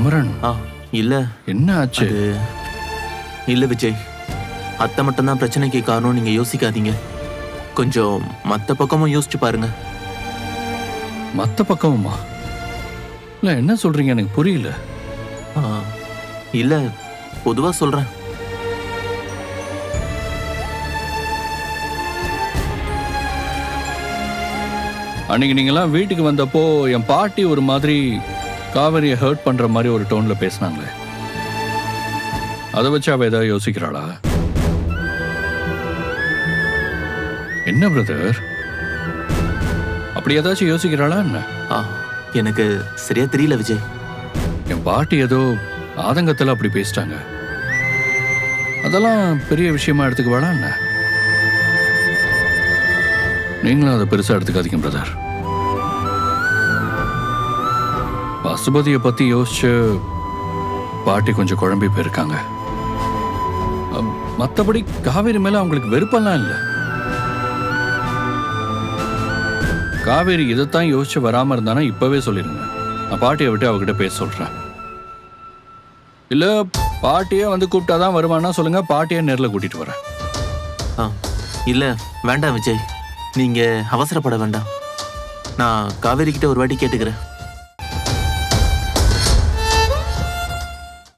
குமரன் இல்ல என்ன ஆச்சு? இல்ல விஜய், அத்தை மட்டும்தான் பிரச்சனைக்கு காரணம் நீங்க யோசிக்காதீங்க. கொஞ்சம் மத்த பக்கமும் யோசிச்சு பாருங்க. மத்த பக்கமுமா? இல்ல என்ன சொல்றீங்க, எனக்கு புரியல. இல்ல பொதுவா சொல்றேன். அன்னைக்கு நீங்களாம் வீட்டுக்கு வந்தப்போ என் பாட்டி ஒரு மாதிரி காவேரியை ஹர்ட் பண்ற மாதிரி ஒரு டோன்ல பேசினாங்களே, அதை வச்சு அவ ஏதாவது யோசிக்கிறாளா? என்ன பிரதர், அப்படி ஏதாச்சும் யோசிக்கிறாளா என்ன? எனக்கு சரியா தெரியல விஜய். என் பாட்டி ஏதோ ஆதங்கத்தில் அப்படி பேசிட்டாங்க. அதெல்லாம் பெரிய விஷயமா எடுத்துக்குவாளா என்ன? நீங்களும் அதை பெருசா எடுத்துக்காதீங்க பிரதர். பசுபதியை பத்தி யோசிச்சு பாட்டி கொஞ்சம் குழம்பி போயிருக்காங்க. மற்றபடி காவேரி மேல அவங்களுக்கு வெறுப்பெல்லாம் இல்லை. காவேரி இதைத்தான் யோசிச்சு வராம இருந்தானா இப்பவே சொல்லிருங்க. நான் பாட்டியை விட்டு அவகிட்ட பேச சொல்றேன். இல்ல பாட்டியே வந்து கூப்பிட்டாதான் வருவானா சொல்லுங்க, பாட்டியை நேரில் கூட்டிட்டு வரேன். இல்ல வேண்டாம் விஜய், நீங்க அவசரப்பட வேண்டாம். நான் காவேரி கிட்ட ஒரு வாட்டி கேட்டுக்கிறேன்.